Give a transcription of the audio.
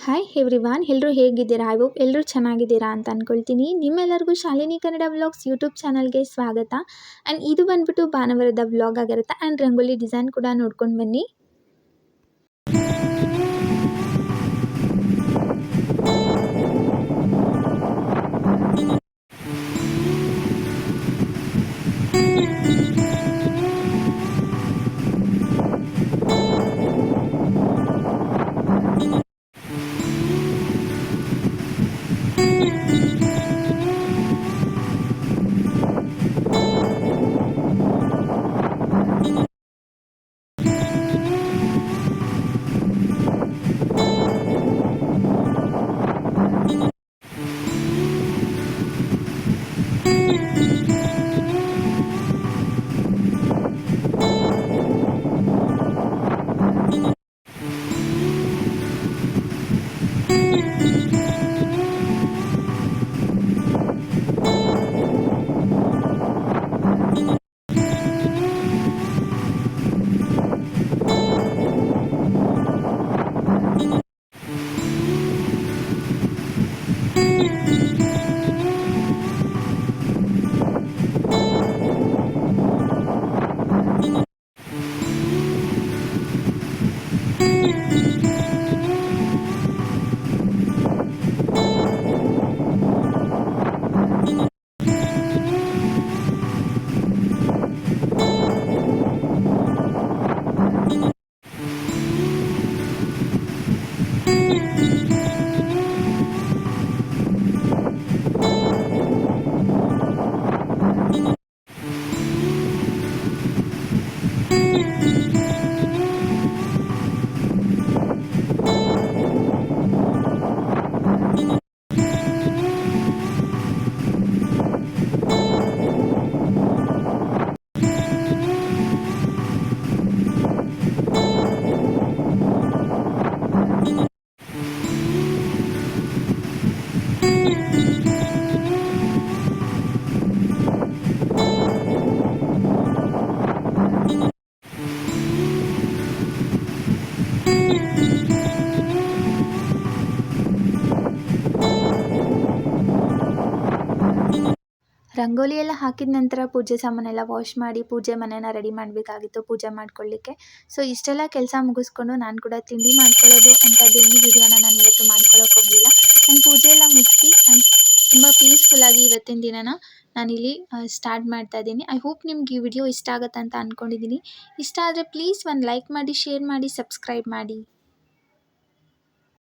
Hi everyone, ಎಲ್ಲರೂ ಹೇಗಿದ್ದೀರಾ? I hope ಎಲ್ಲರೂ ಚೆನ್ನಾಗಿದ್ದೀರಾ ಅಂತ ಅಂದ್ಕೊಳ್ತೀನಿ. ನಿಮ್ಮೆಲ್ಲರಿಗೂ ಶಾಲಿನಿ ಕನ್ನಡ ವ್ಲಾಗ್ಸ್ ಯೂಟ್ಯೂಬ್ ಚಾನಲ್ಗೆ ಸ್ವಾಗತ. ಆ್ಯಂಡ್ ಇದು ಬಂದ್ಬಿಟ್ಟು ಭಾನುವಾರದ ವ್ಲಾಗ್ ಆಗಿರುತ್ತೆ. ಆ್ಯಂಡ್ ರಂಗೋಲಿ ಡಿಸೈನ್ ಕೂಡ ನೋಡ್ಕೊಂಡು ಬನ್ನಿ. ರಂಗೋಲಿ ಎಲ್ಲ ಹಾಕಿದ ನಂತರ ಪೂಜೆ ಸಾಮಾನೆಲ್ಲ ವಾಶ್ ಮಾಡಿ ಪೂಜೆ ಮನೆನ ರೆಡಿ ಮಾಡಬೇಕಾಗಿತ್ತು ಪೂಜೆ ಮಾಡ್ಕೊಳ್ಳಿಕ್ಕೆ. ಸೊ ಇಷ್ಟೆಲ್ಲ ಕೆಲಸ ಮುಗಿಸ್ಕೊಂಡು ನಾನು ಕೂಡ ತಿಂಡಿ ಮಾಡ್ಕೊಳ್ಳೋದು ಅಂಥದ್ದೇನು ವಿಡಿಯೋನ ನಾನು ಇವತ್ತು ಮಾಡ್ಕೊಳ್ಳೋಕೆ ಹೋಗಲಿಲ್ಲ. ನಾನು ಪೂಜೆ ಎಲ್ಲ ಮುಗಿಸಿ ತುಂಬ ಪೀಸ್ಫುಲ್ಲಾಗಿ ಇವತ್ತಿನ ದಿನನ ನಾನಿಲ್ಲಿ ಸ್ಟಾರ್ಟ್ ಮಾಡ್ತಾ ಇದ್ದೀನಿ. ಐ ಹೋಪ್ ನಿಮ್ಗೆ ಈ ವಿಡಿಯೋ ಇಷ್ಟ ಆಗುತ್ತೆ ಅಂತ ಅಂದ್ಕೊಂಡಿದ್ದೀನಿ. ಇಷ್ಟ ಆದರೆ ಪ್ಲೀಸ್ ಒಂದು ಲೈಕ್ ಮಾಡಿ, ಶೇರ್ ಮಾಡಿ, ಸಬ್ಸ್ಕ್ರೈಬ್ ಮಾಡಿ.